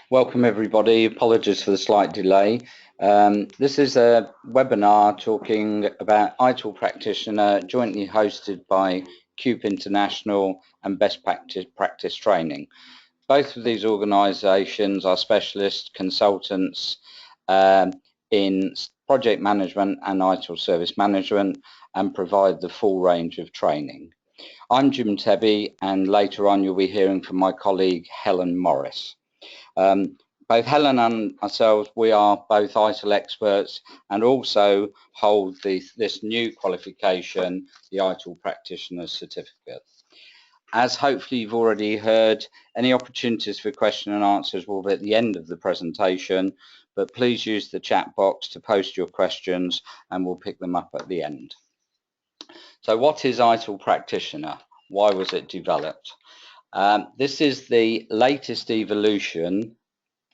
Welcome everybody. Apologies for the slight delay. This is a webinar talking about ITIL Practitioner, jointly hosted by CUPE International and Best Practice Training. Both of these organisations are specialist consultants in project management and ITIL service management and provide the full range of training. I'm Jim Tebby, and later on you'll be hearing from my colleague Helen Morris. Both Helen and ourselves, we are both ITIL experts and also hold this new qualification, the ITIL Practitioner Certificate. As hopefully you've already heard, any opportunities for question and answers will be at the end of the presentation, but please use the chat box to post your questions and we'll pick them up at the end. So what is ITIL Practitioner? Why was it developed? This is the latest evolution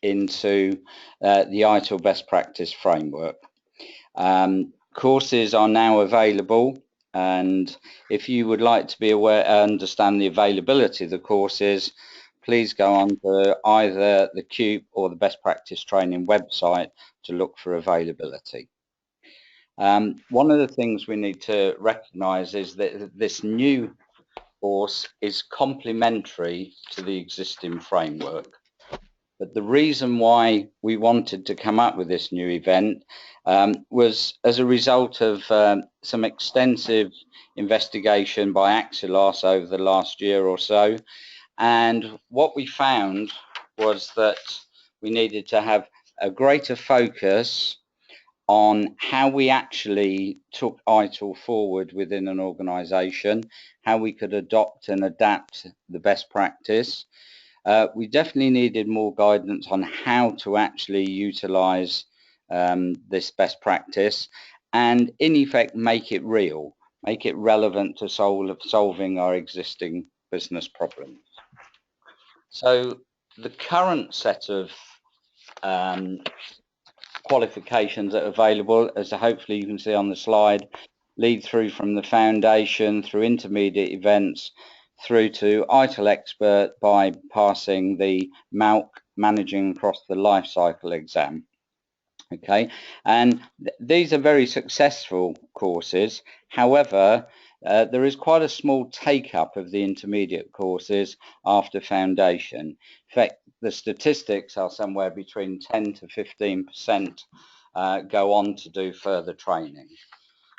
into the ITIL Best Practice Framework. Courses are now available, and if you would like to be aware and understand the availability of the courses, please go on to either the CUPE or the Best Practice Training website to look for availability. One of the things we need to recognise is that this new course is complementary to the existing framework. But the reason why we wanted to come up with this new event was as a result of some extensive investigation by Axilos over the last year or so. And what we found was that we needed to have a greater focus on how we actually took ITIL forward within an organisation, how we could adopt and adapt the best practice. We definitely needed more guidance on how to actually utilise this best practice and in effect make it real, make it relevant to solving our existing business problems. So the current set of qualifications that are available, as hopefully you can see on the slide, lead through from the foundation, through intermediate events, through to ITIL expert by passing the MALC, Managing Across the Life Cycle exam. Okay, and these are very successful courses. However, there is quite a small take-up of the intermediate courses after foundation. In fact, the statistics are somewhere between 10 to 15% go on to do further training.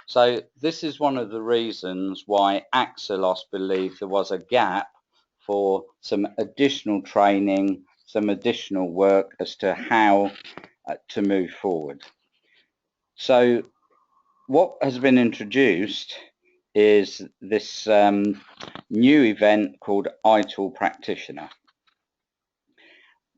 So this is one of the reasons why Axilos believed there was a gap for some additional training, some additional work as to how to move forward. So what has been introduced is this new event called ITIL Practitioner.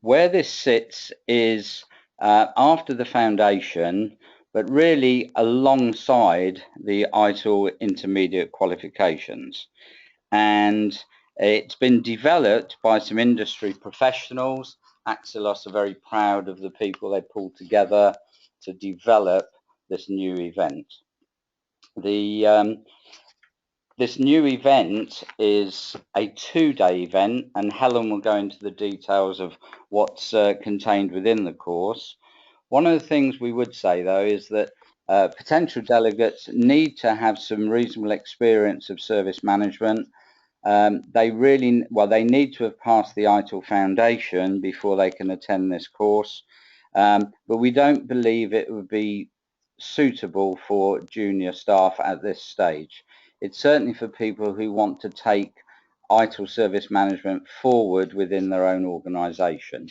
Where this sits is after the foundation, but really alongside the ITIL intermediate qualifications. And it's been developed by some industry professionals. Axilos are very proud of the people they pulled together to develop this new event. This new event is a 2-day event, and Helen will go into the details of what's contained within the course. One of the things we would say, though, is that potential delegates need to have some reasonable experience of service management. They need to have passed the ITIL Foundation before they can attend this course, but we don't believe it would be suitable for junior staff at this stage. It's certainly for people who want to take ITIL service management forward within their own organisation.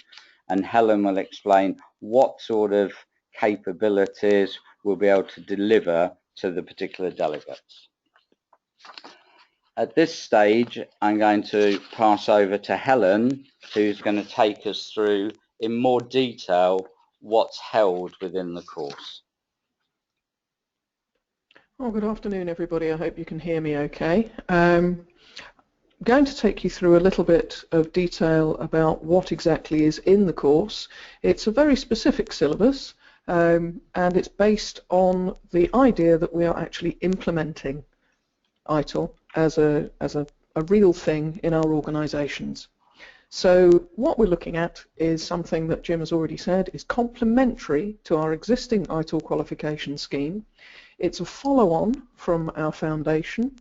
And Helen will explain what sort of capabilities we'll be able to deliver to the particular delegates. At this stage, I'm going to pass over to Helen, who's going to take us through in more detail what's held within the course. Well, good afternoon, everybody. I hope you can hear me okay. I'm going to take you through a little bit of detail about what exactly is in the course. It's a very specific syllabus, and it's based on the idea that we are actually implementing ITIL as a real thing in our organisations. So what we're looking at is something that Jim has already said is complementary to our existing ITIL qualification scheme. It's a follow-on from our foundation,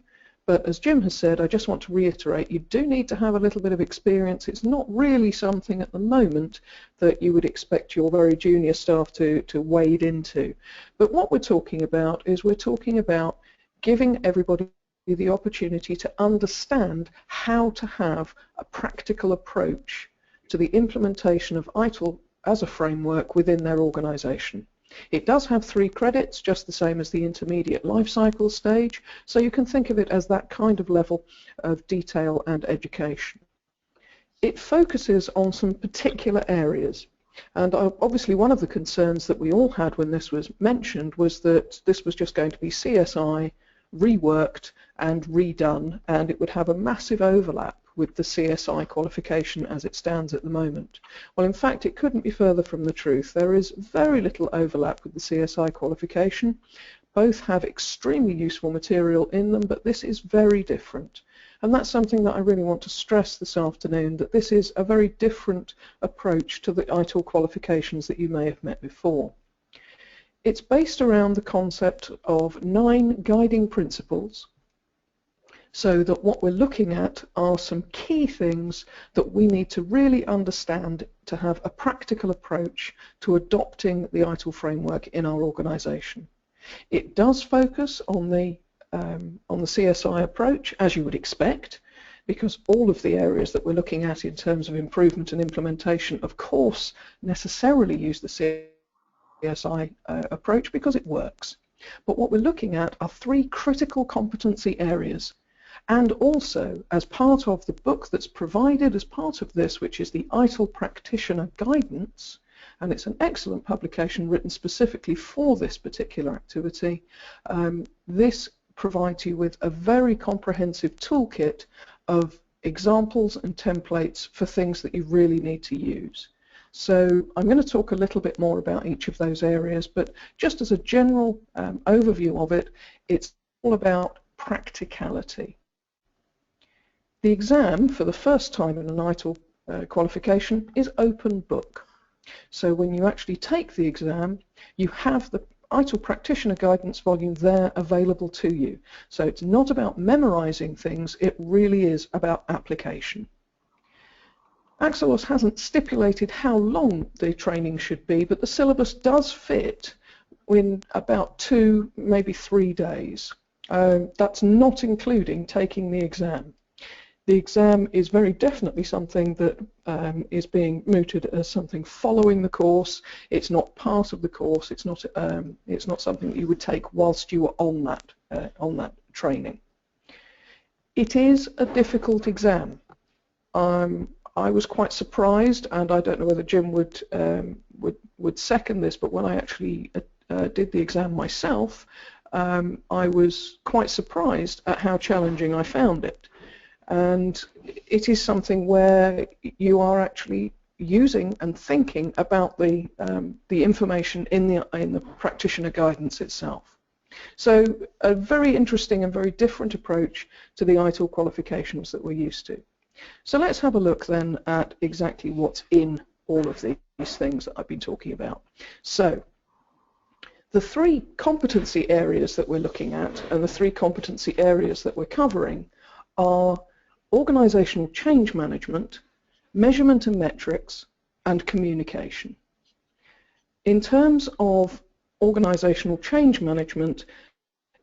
but as Jim has said, I just want to reiterate, you do need to have a little bit of experience. It's not really something at the moment that you would expect your very junior staff to wade into. But what we're talking about is we're talking about giving everybody the opportunity to understand how to have a practical approach to the implementation of ITIL as a framework within their organisation. It does have 3 credits, just the same as the intermediate life cycle stage, so you can think of it as that kind of level of detail and education. It focuses on some particular areas, and obviously one of the concerns that we all had when this was mentioned was that this was just going to be CSI reworked and redone, and it would have a massive overlap with the CSI qualification as it stands at the moment. Well, in fact, it couldn't be further from the truth. There is very little overlap with the CSI qualification. Both have extremely useful material in them, but this is very different. And that's something that I really want to stress this afternoon, that this is a very different approach to the ITIL qualifications that you may have met before. It's based around the concept of 9 guiding principles, so that what we're looking at are some key things that we need to really understand to have a practical approach to adopting the ITIL framework in our organisation. It does focus on the CSI approach, as you would expect, because all of the areas that we're looking at in terms of improvement and implementation, of course, necessarily use the CSI approach because it works. But what we're looking at are 3 critical competency areas, and also as part of the book that's provided as part of this, which is the ITIL Practitioner Guidance, and it's an excellent publication written specifically for this particular activity. This provides you with a very comprehensive toolkit of examples and templates for things that you really need to use. So I'm going to talk a little bit more about each of those areas, but just as a general overview of it, it's all about practicality. The exam for the first time in an ITIL qualification is open book. So when you actually take the exam, you have the ITIL Practitioner Guidance volume there available to you. So it's not about memorizing things, it really is about application. Axelos hasn't stipulated how long the training should be, but the syllabus does fit in about 2, maybe 3 days. That's not including taking the exam. The exam is very definitely something that is being mooted as something following the course. It's not part of the course. It's not something that you would take whilst you were on that training. It is a difficult exam. I was quite surprised, and I don't know whether Jim would second this, but when I actually did the exam myself, I was quite surprised at how challenging I found it. And it is something where you are actually using and thinking about the information in the practitioner guidance itself. So a very interesting and very different approach to the ITIL qualifications that we're used to. So let's have a look then at exactly what's in all of these things that I've been talking about. So the 3 competency areas that we're looking at and the 3 competency areas that we're covering are organizational change management, measurement and metrics, and communication. In terms of organizational change management,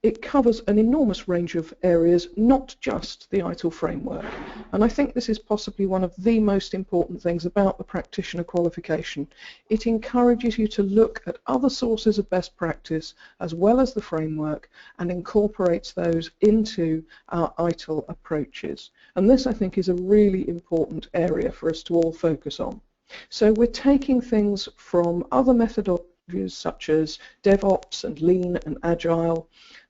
it covers an enormous range of areas, not just the ITIL framework. And I think this is possibly one of the most important things about the practitioner qualification. It encourages you to look at other sources of best practice as well as the framework and incorporates those into our ITIL approaches. And this, I think, is a really important area for us to all focus on. So we're taking things from other methodologies such as DevOps and Lean and Agile,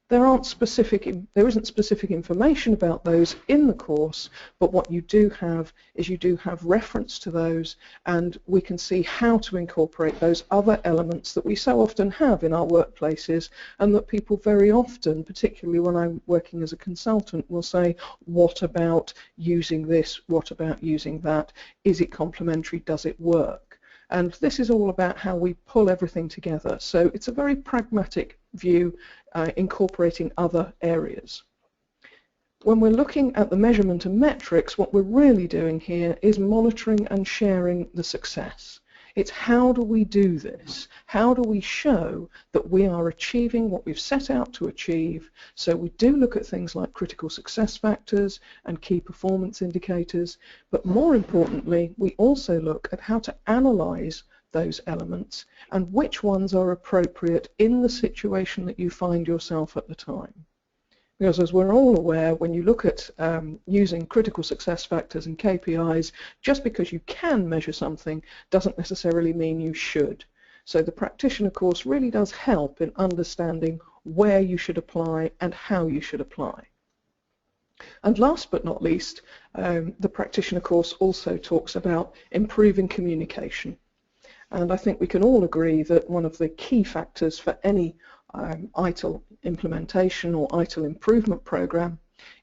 there isn't specific information about those in the course, but what you do have is you do have reference to those, and we can see how to incorporate those other elements that we so often have in our workplaces, and that people very often, particularly when I'm working as a consultant, will say, what about using this, what about using that, is it complementary, does it work? And this is all about how we pull everything together. So it's a very pragmatic view, incorporating other areas. When we're looking at the measurement and metrics, what we're really doing here is monitoring and sharing the success. It's how do we do this? How do we show that we are achieving what we've set out to achieve? So we do look at things like critical success factors and key performance indicators, but more importantly, we also look at how to analyze those elements and which ones are appropriate in the situation that you find yourself at the time. Because as we're all aware, when you look at using critical success factors and KPIs, just because you can measure something doesn't necessarily mean you should. So the practitioner course really does help in understanding where you should apply and how you should apply. And last but not least, the practitioner course also talks about improving communication. And I think we can all agree that one of the key factors for any ITIL implementation or ITIL improvement program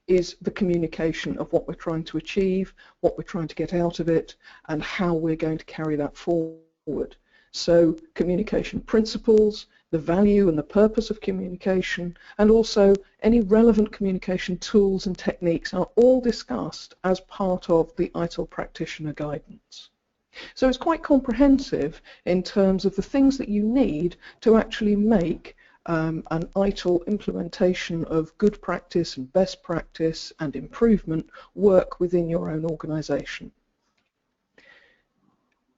is the communication of what we're trying to achieve, what we're trying to get out of it, and how we're going to carry that forward. So communication principles, the value and the purpose of communication, and also any relevant communication tools and techniques are all discussed as part of the ITIL practitioner guidance. So it's quite comprehensive in terms of the things that you need to actually make an ITIL implementation of good practice and best practice and improvement work within your own organisation.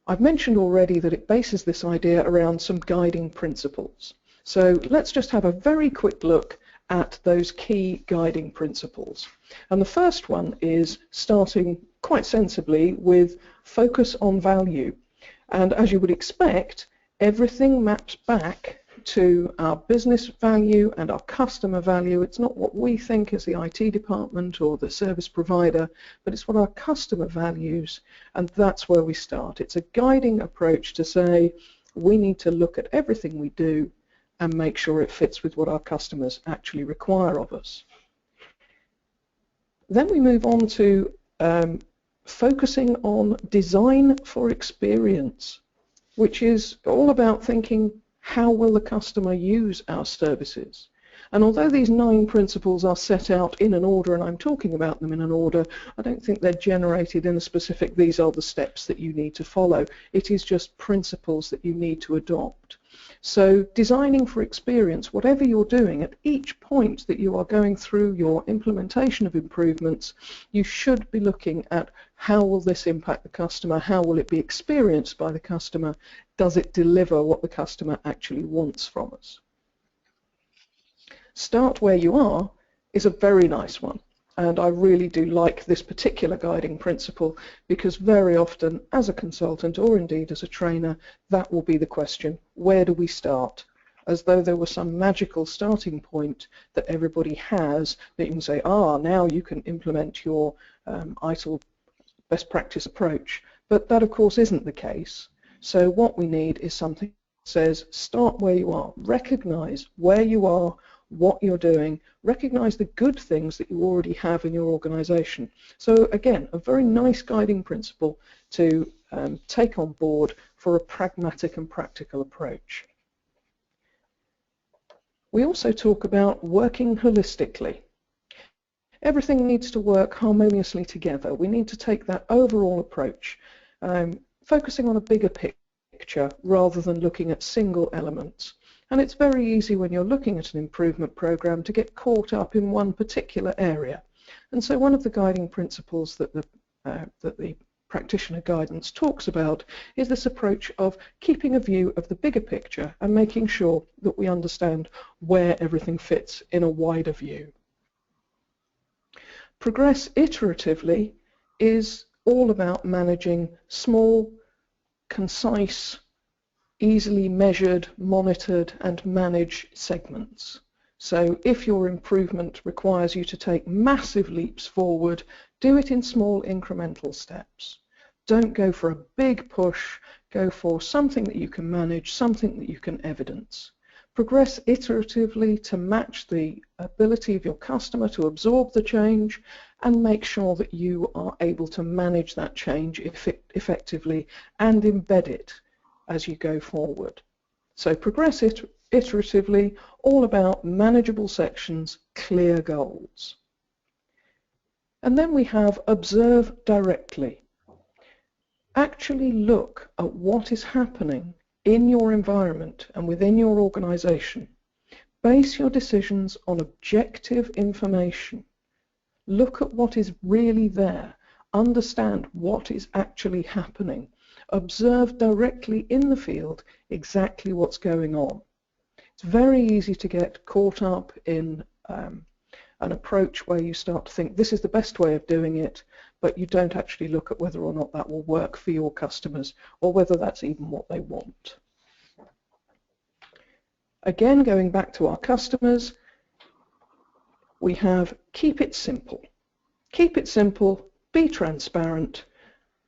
I've mentioned already that it bases this idea around some guiding principles. So let's just have a very quick look at those key guiding principles. And the first one is starting quite sensibly with focus on value. And as you would expect, everything maps back to our business value and our customer value. It's not what we think as the IT department or the service provider, but it's what our customer values, and that's where we start. It's a guiding approach to say we need to look at everything we do and make sure it fits with what our customers actually require of us. Then we move on to focusing on design for experience, which is all about thinking, how will the customer use our services? And although these 9 principles are set out in an order, and I'm talking about them in an order, I don't think they're generated in a specific, these are the steps that you need to follow. It is just principles that you need to adopt. So designing for experience, whatever you're doing, at each point that you are going through your implementation of improvements, you should be looking at how will this impact the customer, how will it be experienced by the customer, does it deliver what the customer actually wants from us. Start where you are is a very nice one, and I really do like this particular guiding principle because very often as a consultant or indeed as a trainer, that will be the question, where do we start? As though there was some magical starting point that everybody has that you can say, now you can implement your ITIL best practice approach, but that of course isn't the case. So what we need is something that says start where you are, recognize where you are, what you're doing, recognize the good things that you already have in your organization. So again, a very nice guiding principle to take on board for a pragmatic and practical approach. We also talk about working holistically. Everything needs to work harmoniously together. We need to take that overall approach, focusing on a bigger picture rather than looking at single elements. And it's very easy when you're looking at an improvement program to get caught up in one particular area. And so one of the guiding principles that the practitioner guidance talks about is this approach of keeping a view of the bigger picture and making sure that we understand where everything fits in a wider view. Progress iteratively is all about managing small, concise, easily measured, monitored and managed segments. So if your improvement requires you to take massive leaps forward, do it in small incremental steps. Don't go for a big push, go for something that you can manage, something that you can evidence. Progress iteratively to match the ability of your customer to absorb the change, and make sure that you are able to manage that change effectively and embed it as you go forward. So progress iteratively, all about manageable sections, clear goals. And then we have observe directly. Actually look at what is happening in your environment and within your organization. Base your decisions on objective information. Look at what is really there. Understand what is actually happening. Observe directly in the field exactly what's going on. It's very easy to get caught up in an approach where you start to think this is the best way of doing it, but you don't actually look at whether or not that will work for your customers or whether that's even what they want. Again, going back to our customers, we have keep it simple. Keep it simple, be transparent,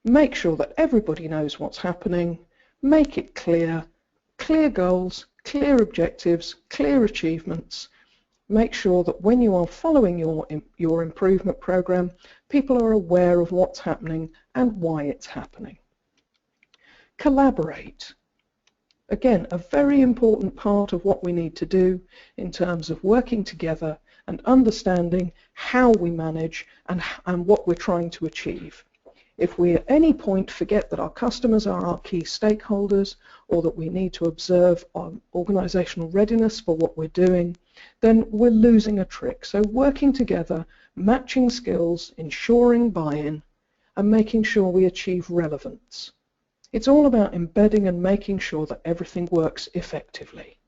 make sure that everybody knows what's happening, make it clear, clear goals, clear objectives, clear achievements. Make sure that when you are following your improvement program, people are aware of what's happening and why it's happening. Collaborate. Again, a very important part of what we need to do in terms of working together and understanding how we manage and what we're trying to achieve. If we at any point forget that our customers are our key stakeholders, or that we need to observe our organizational readiness for what we're doing, then we're losing a trick. So working together, matching skills, ensuring buy-in, and making sure we achieve relevance. It's all about embedding and making sure that everything works effectively.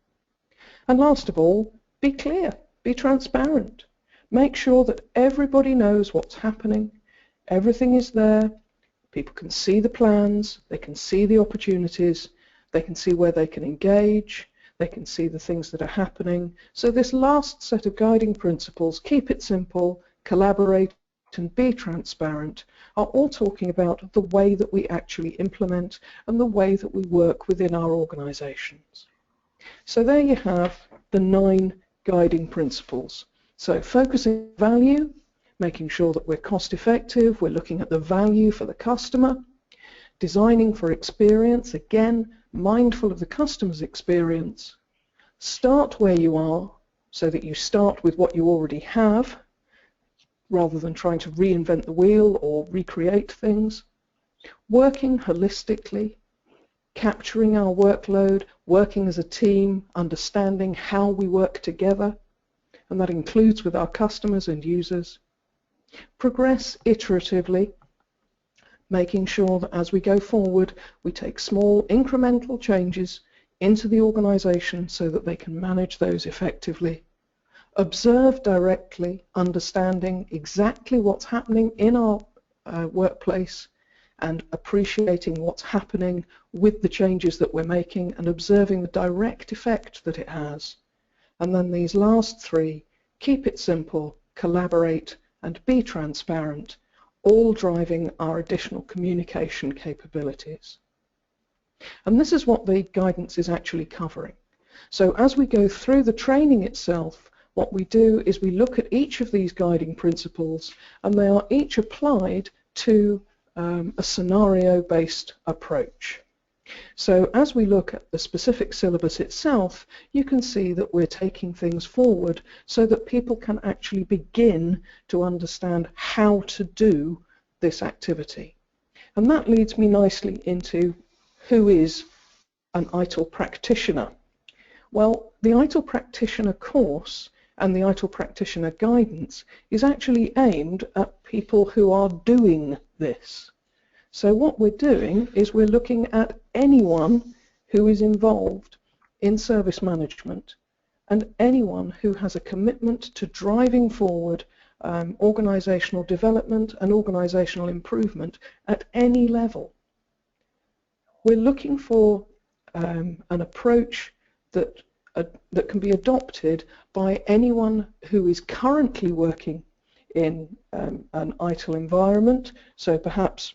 And last of all, be clear, be transparent. Make sure that everybody knows what's happening, everything is there, people can see the plans, they can see the opportunities, they can see where they can engage, they can see the things that are happening. So this last set of guiding principles, keep it simple, collaborate, and be transparent, are all talking about the way that we actually implement and the way that we work within our organizations. So there you have the 9 guiding principles. So focusing on value, making sure that we're cost effective, we're looking at the value for the customer, designing for experience, again, mindful of the customer's experience, start where you are so that you start with what you already have rather than trying to reinvent the wheel or recreate things, working holistically, capturing our workload, working as a team, understanding how we work together, and that includes with our customers and users. Progress iteratively, making sure that as we go forward we take small incremental changes into the organization so that they can manage those effectively. Observe directly, understanding exactly what's happening in our workplace and appreciating what's happening with the changes that we're making and observing the direct effect that it has. And then these last 3, keep it simple, collaborate, and be transparent, all driving our additional communication capabilities. And this is what the guidance is actually covering. So as we go through the training itself, what we do is we look at each of these guiding principles, and they are each applied to a scenario-based approach. So as we look at the specific syllabus itself, you can see that we're taking things forward so that people can actually begin to understand how to do this activity. And that leads me nicely into who is an ITIL practitioner. Well, the ITIL practitioner course and the ITIL practitioner guidance is actually aimed at people who are doing this. So what we're doing is we're looking at anyone who is involved in service management and anyone who has a commitment to driving forward organizational development and organizational improvement at any level. We're looking for an approach that that can be adopted by anyone who is currently working in an ITIL environment. So perhaps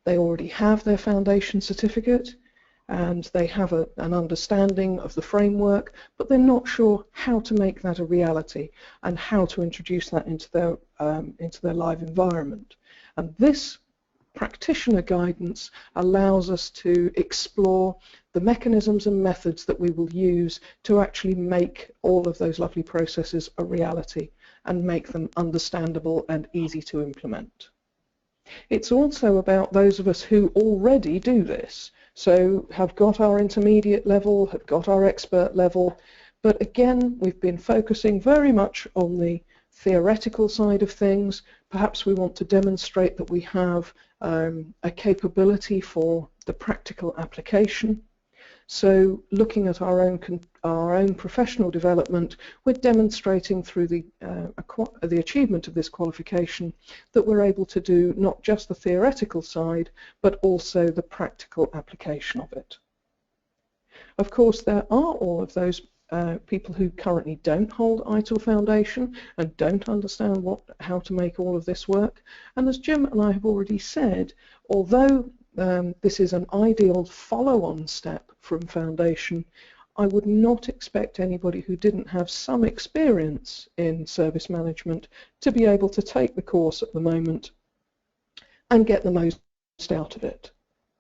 they already have their foundation certificate and they have an understanding of the framework, but they're not sure how to make that a reality and how to introduce that into their live environment. And this practitioner guidance allows us to explore the mechanisms and methods that we will use to actually make all of those lovely processes a reality and make them understandable and easy to implement. It's also about those of us who already do this, so have got our intermediate level, have got our expert level, but again we've been focusing very much on the theoretical side of things. Perhaps we want to demonstrate that we have a capability for the practical application. So looking at our own professional development, we're demonstrating through the achievement of this qualification that we're able to do not just the theoretical side, but also the practical application of it. Of course, there are all of those people who currently don't hold ITIL Foundation and don't understand how to make all of this work. And as Jim and I have already said, although this is an ideal follow-on step from Foundation, I would not expect anybody who didn't have some experience in service management to be able to take the course at the moment and get the most out of it.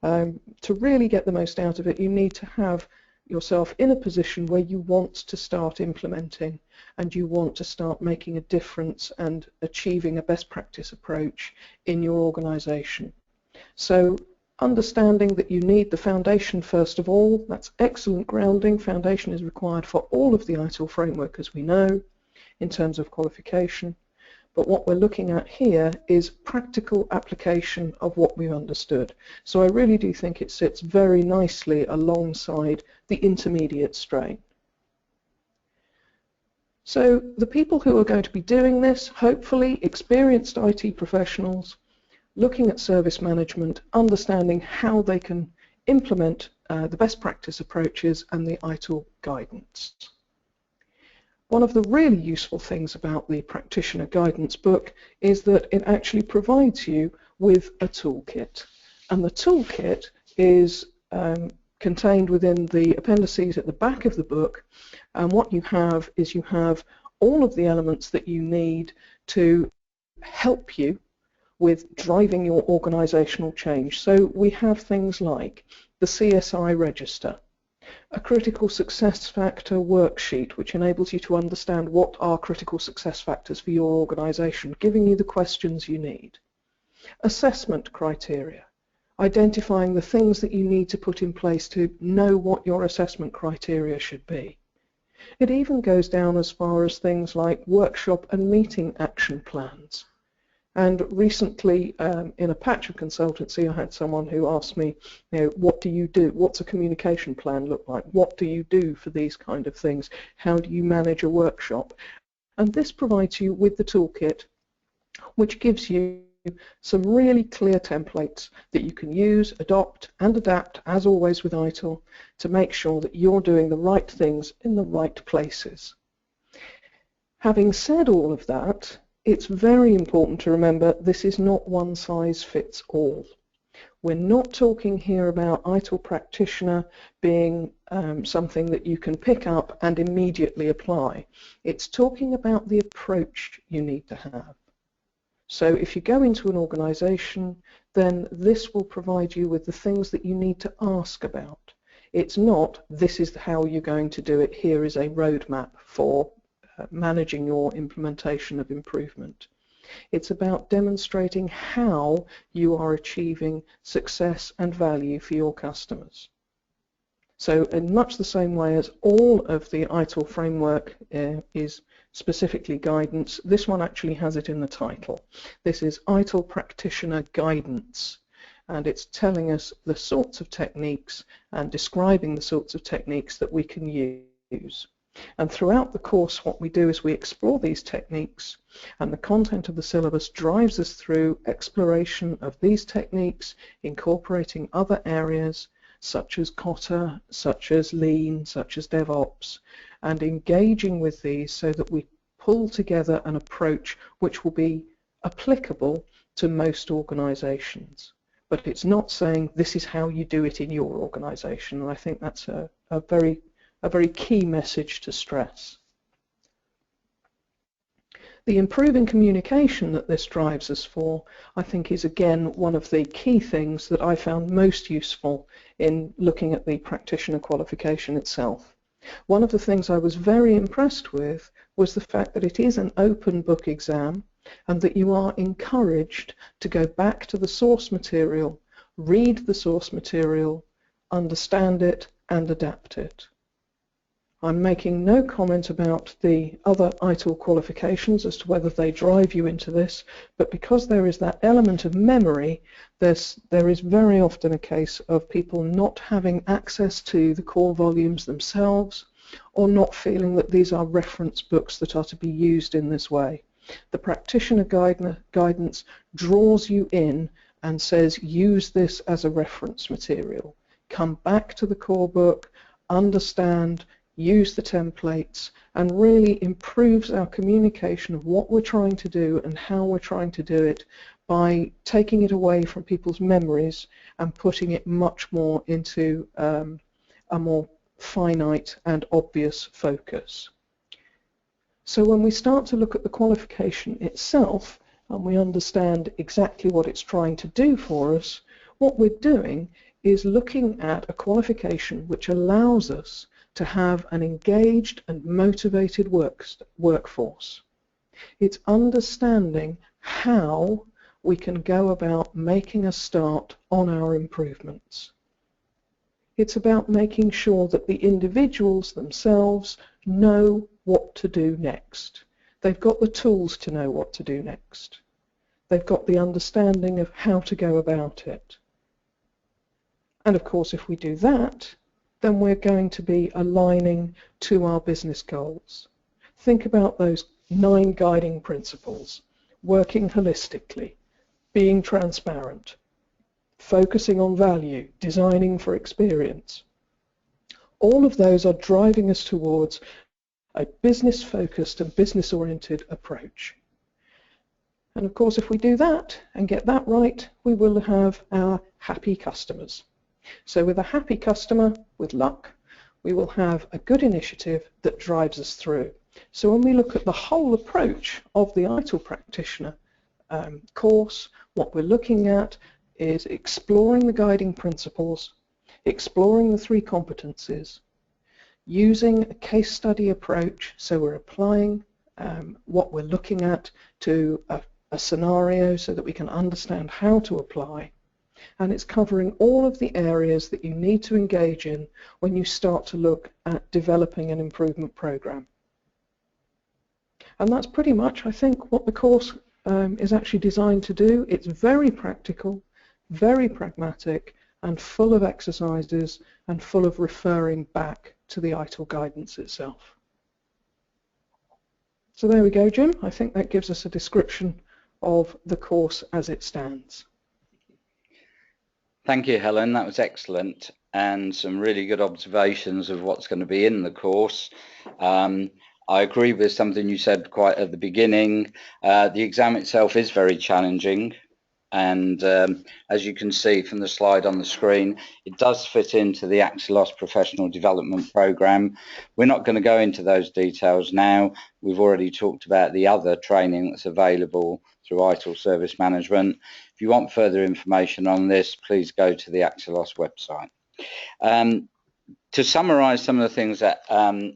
To really get the most out of it, you need to have yourself in a position where you want to start implementing and you want to start making a difference and achieving a best practice approach in your organization. So understanding that you need the foundation first of all, that's excellent grounding. Foundation is required for all of the ITIL framework, as we know, in terms of qualification. But what we're looking at here is practical application of what we've understood. So I really do think it sits very nicely alongside the intermediate strain. So the people who are going to be doing this, hopefully experienced IT professionals, looking at service management, understanding how they can implement the best practice approaches and the ITIL guidance. One of the really useful things about the practitioner guidance book is that it actually provides you with a toolkit. And the toolkit is contained within the appendices at the back of the book. And what you have is you have all of the elements that you need to help you with driving your organizational change. So we have things like the CSI register, a critical success factor worksheet which enables you to understand what are critical success factors for your organization, giving you the questions you need. Assessment criteria, identifying the things that you need to put in place to know what your assessment criteria should be. It even goes down as far as things like workshop and meeting action plans. And recently, in a patch of consultancy, I had someone who asked me, what do you do? What's a communication plan look like? What do you do for these kind of things? How do you manage a workshop? And this provides you with the toolkit, which gives you some really clear templates that you can use, adopt, and adapt, as always with ITIL, to make sure that you're doing the right things in the right places. Having said all of that, it's very important to remember this is not one size fits all. We're not talking here about ITIL Practitioner being something that you can pick up and immediately apply. It's talking about the approach you need to have. So if you go into an organization, then this will provide you with the things that you need to ask about. It's not, this is how you're going to do it, here is a roadmap for managing your implementation of improvement. It's about demonstrating how you are achieving success and value for your customers. So in much the same way as all of the ITIL framework is specifically guidance, this one actually has it in the title. This is ITIL Practitioner Guidance, and it's telling us the sorts of techniques and describing the sorts of techniques that we can use. And throughout the course, what we do is we explore these techniques, and the content of the syllabus drives us through exploration of these techniques, incorporating other areas, such as Kotter, such as Lean, such as DevOps, and engaging with these so that we pull together an approach which will be applicable to most organizations. But it's not saying this is how you do it in your organization, and I think that's a very key message to stress. The improving communication that this drives us for, I think, is again one of the key things that I found most useful in looking at the practitioner qualification itself. One of the things I was very impressed with was the fact that it is an open book exam and that you are encouraged to go back to the source material, read the source material, understand it and adapt it. I'm making no comment about the other ITIL qualifications as to whether they drive you into this, but because there is that element of memory, there is very often a case of people not having access to the core volumes themselves, or not feeling that these are reference books that are to be used in this way. The practitioner guidance draws you in and says use this as a reference material. Come back to the core book, understand, use the templates, and really improves our communication of what we're trying to do and how we're trying to do it by taking it away from people's memories and putting it much more into a more finite and obvious focus. So when we start to look at the qualification itself and we understand exactly what it's trying to do for us, what we're doing is looking at a qualification which allows us to have an engaged and motivated workforce. It's understanding how we can go about making a start on our improvements. It's about making sure that the individuals themselves know what to do next. They've got the tools to know what to do next. They've got the understanding of how to go about it. And of course, if we do that, then we're going to be aligning to our business goals. Think about those 9 guiding principles: working holistically, being transparent, focusing on value, designing for experience. All of those are driving us towards a business-focused and business-oriented approach. And of course, if we do that and get that right, we will have our happy customers. So with a happy customer, with luck, we will have a good initiative that drives us through. So when we look at the whole approach of the ITIL Practitioner course, what we're looking at is exploring the guiding principles, exploring the 3 competencies, using a case study approach, so we're applying what we're looking at to a scenario so that we can understand how to apply. And it's covering all of the areas that you need to engage in when you start to look at developing an improvement program. And that's pretty much, I think, what the course is actually designed to do. It's very practical, very pragmatic, and full of exercises and full of referring back to the ITIL guidance itself. So there we go, Jim. I think that gives us a description of the course as it stands. Thank you, Helen. That was excellent, and some really good observations of what's going to be in the course. I agree with something you said quite at the beginning. The exam itself is very challenging, and as you can see from the slide on the screen, it does fit into the Axilos Professional Development Programme. We're not going to go into those details now. We've already talked about the other training that's available through ITIL Service Management. If you want further information on this, please go to the Axilos website. To summarise some of the things that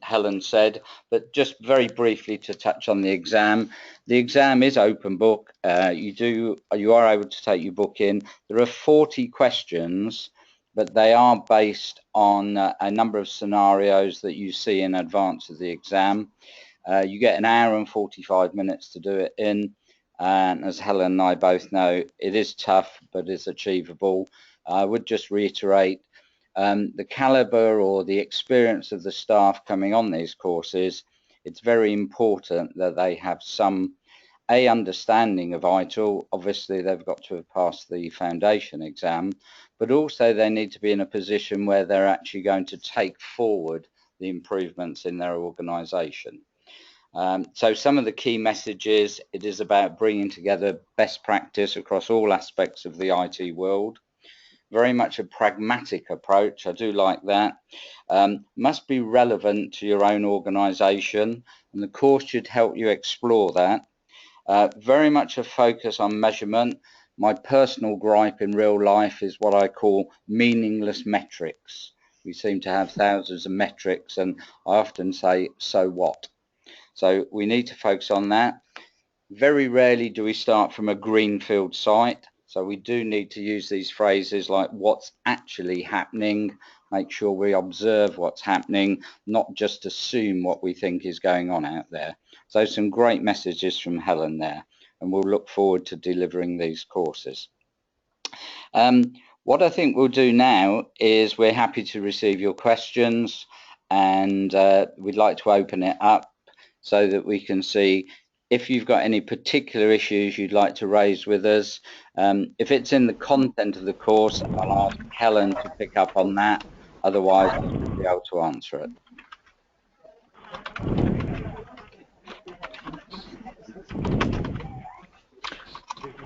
Helen said, but just very briefly to touch on the exam is open book. You are able to take your book in. There are 40 questions, but they are based on a number of scenarios that you see in advance of the exam. You get an hour and 45 minutes to do it in, and as Helen and I both know, it is tough, but it's achievable. I would just reiterate the caliber or the experience of the staff coming on these courses. It's very important that they have some a understanding of ITIL. Obviously, they've got to have passed the foundation exam, but also they need to be in a position where they're actually going to take forward the improvements in their organisation. So some of the key messages: it is about bringing together best practice across all aspects of the IT world. Very much a pragmatic approach. I do like that. Must be relevant to your own organisation, and the course should help you explore that. Very much a focus on measurement. My personal gripe in real life is what I call meaningless metrics. We seem to have thousands of metrics, and I often say, so what? So we need to focus on that. Very rarely do we start from a greenfield site. So we do need to use these phrases like what's actually happening, make sure we observe what's happening, not just assume what we think is going on out there. So some great messages from Helen there, and we'll look forward to delivering these courses. What I think we'll do now is we're happy to receive your questions, and we'd like to open it up so that we can see if you've got any particular issues you'd like to raise with us. If it's in the content of the course, I'll ask Helen to pick up on that. Otherwise, I should be able to answer it.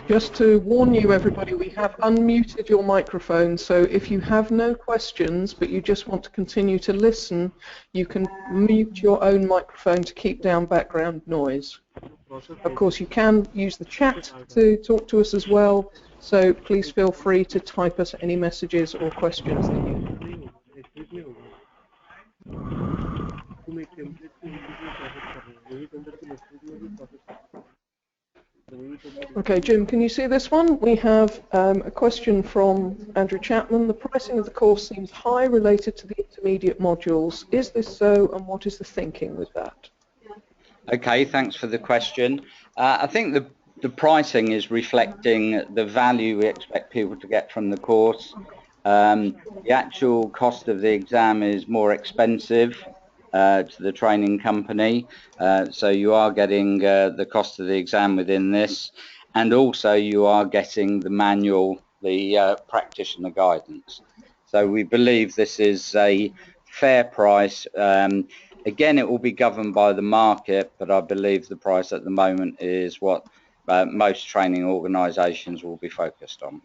Just to warn you, everybody, we have unmuted your microphone, so if you have no questions but you just want to continue to listen, you can mute your own microphone to keep down background noise. Of course, you can use the chat to talk to us as well, so please feel free to type us any messages or questions that you have. Okay, Jim, can you see this one? We have a question from Andrew Chapman. The pricing of the course seems high related to the intermediate modules. Is this so, and what is the thinking with that? Okay, thanks for the question. I think the pricing is reflecting the value we expect people to get from the course. The actual cost of the exam is more expensive to the training company, so you are getting the cost of the exam within this, and also you are getting the manual, the practitioner guidance. So we believe this is a fair price. Again, it will be governed by the market, but I believe the price at the moment is what most training organisations will be focused on.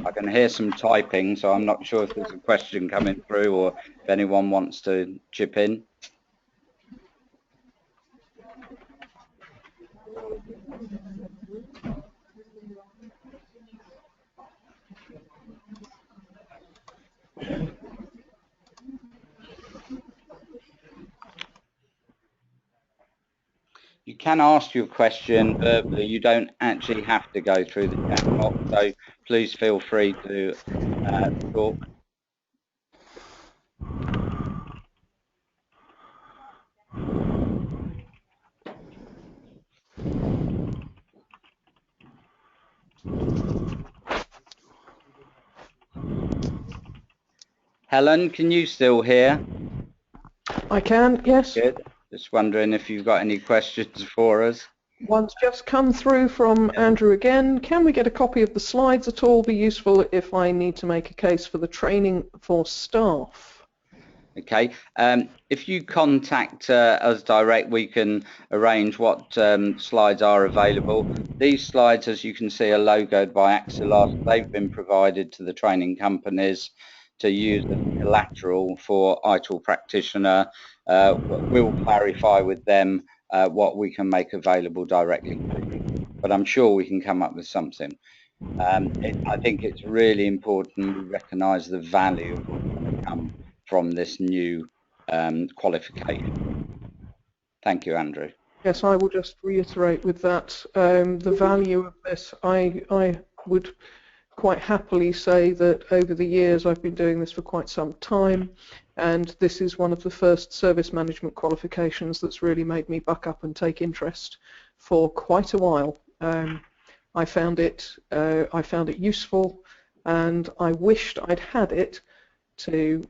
I can hear some typing, so I'm not sure if there's a question coming through or if anyone wants to chip in. You can ask your question verbally. You don't actually have to go through the chat box, so please feel free to talk. Helen, can you still hear? I can, yes. Good. Just wondering if you've got any questions for us. One's just come through from Andrew again. Can we get a copy of the slides at all? Be useful if I need to make a case for the training for staff. Okay. If you contact us direct, we can arrange what slides are available. These slides, as you can see, are logoed by Axelos. They've been provided to the training companies to use as collateral for ITIL Practitioner. We'll clarify with them what we can make available directly to you, but I'm sure we can come up with something. I think it's really important we recognise the value of what's going to come from this new qualification. Thank you, Andrew. Yes, I will just reiterate with that the value of this. I would quite happily say that over the years I've been doing this for quite some time, and this is one of the first service management qualifications that's really made me buck up and take interest for quite a while. I found it useful, and I wished I'd had it to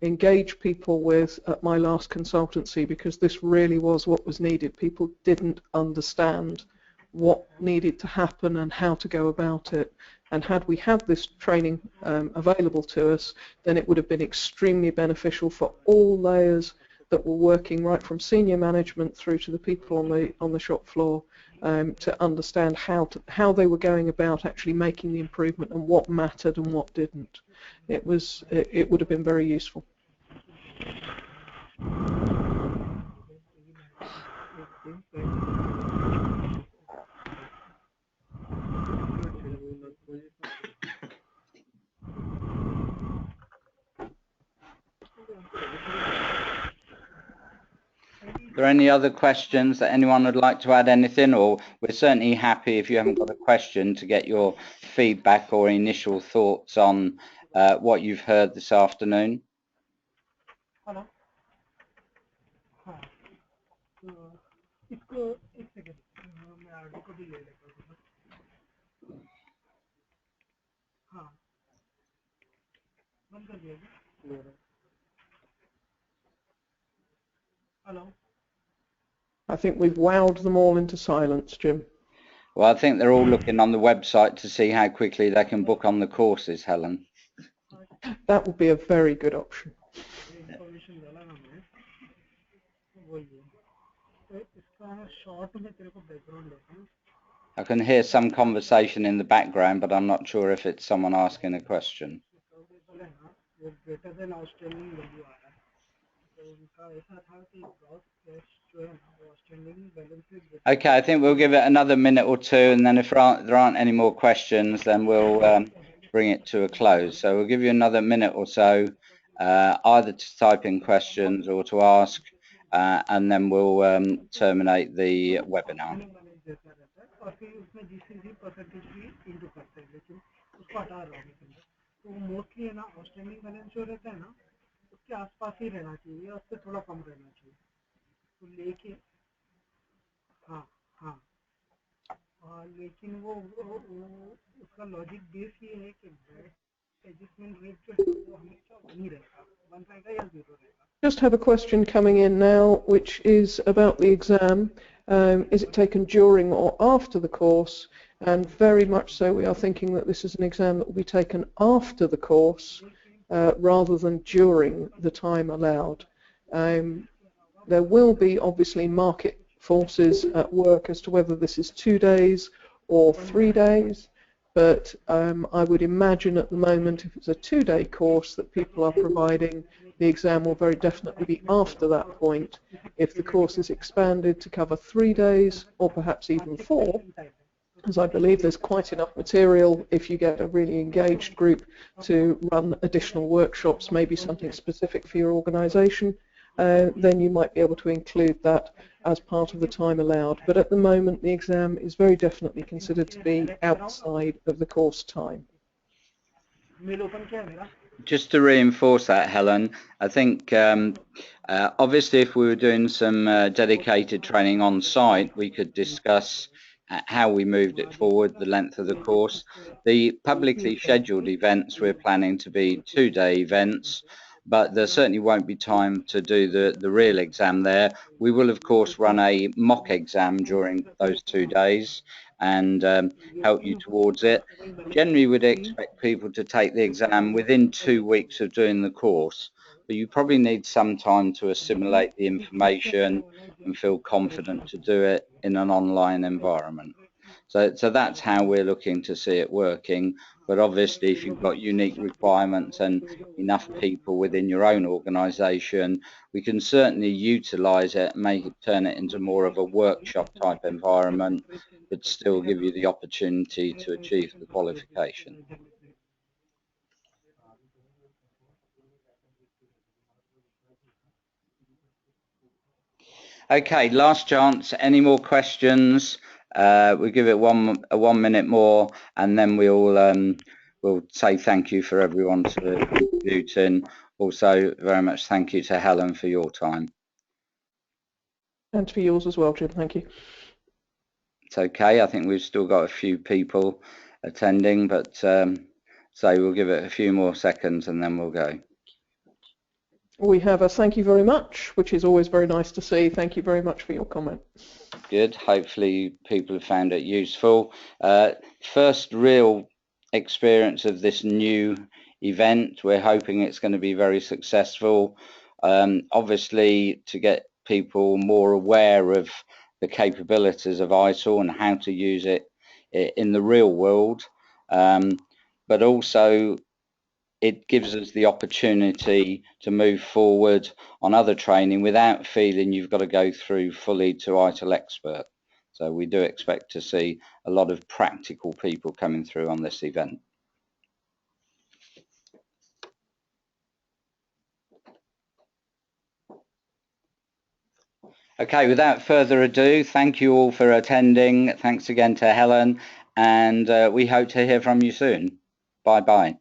engage people with at my last consultancy, because this really was what was needed. People didn't understand what needed to happen and how to go about it. And had we had this training available to us, then it would have been extremely beneficial for all layers that were working, right from senior management through to the people on the shop floor, to understand how they were going about actually making the improvement and what mattered and what didn't. It would have been very useful. Are there any other questions that anyone would like to add anything, or we're certainly happy if you haven't got a question to get your feedback or initial thoughts on what you've heard this afternoon? Hello. इसको एक second मैं RD को भी ले लेता हूँ। हाँ बंद कर दिया। Hello. I think we've wowed them all into silence, Jim. Well, I think they're all looking on the website to see how quickly they can book on the courses, Helen. That would be a very good option. I can hear some conversation in the background, but I'm not sure if it's someone asking a question. Okay, I think we'll give it another minute or two, and then if there aren't any more questions, then we'll bring it to a close. So we'll give you another minute or so, either to type in questions or to ask, and then we'll terminate the webinar. लेकिन वो उसका logic base ये है कि adjustment rate जो है वो हमेशा वही रहेगा, 1 रहेगा या 0 रहेगा। Just have a question coming in now, which is about the exam. Is it taken during or after the course? And very much so, we are thinking that this is an exam that will be taken after the course rather than during the time allowed. There will be obviously market forces at work as to whether this is 2 days or 3 days, but I would imagine at the moment, if it's a 2-day course that people are providing, the exam will very definitely be after that point. If the course is expanded to cover 3 days or perhaps even 4, as I believe there's quite enough material if you get a really engaged group to run additional workshops, maybe something specific for your organisation, then you might be able to include that as part of the time allowed. But at the moment, the exam is very definitely considered to be outside of the course time. Just to reinforce that, Helen, I think obviously if we were doing some dedicated training on site, we could discuss how we moved it forward, the length of the course. The publicly scheduled events we're planning to be 2-day events, but there certainly won't be time to do the real exam there. We will, of course, run a mock exam during those 2 days and help you towards it. Generally, we'd expect people to take the exam within 2 weeks of doing the course, but you probably need some time to assimilate the information and feel confident to do it in an online environment. So that's how we're looking to see it working. But obviously, if you've got unique requirements and enough people within your own organisation, we can certainly utilise it and turn it into more of a workshop type environment, but still give you the opportunity to achieve the qualification. Okay, last chance. Any more questions? We'll give it one minute more, and then we'll say thank you for everyone to contributing. Also, very much thank you to Helen for your time. And for yours as well, Jim. Thank you. it's okay. I think we've still got a few people attending, but so we'll give it a few more seconds and then we'll go. We have a thank you very much, which is always very nice to see. Thank you very much for your comment. Good. Hopefully people have found it useful. First real experience of this new event. We're hoping it's going to be very successful. Obviously, to get people more aware of the capabilities of ITIL and how to use it in the real world, but also it gives us the opportunity to move forward on other training without feeling you've got to go through fully to ITIL Expert. So we do expect to see a lot of practical people coming through on this event. Okay, without further ado, thank you all for attending. Thanks again to Helen, and we hope to hear from you soon. Bye-bye.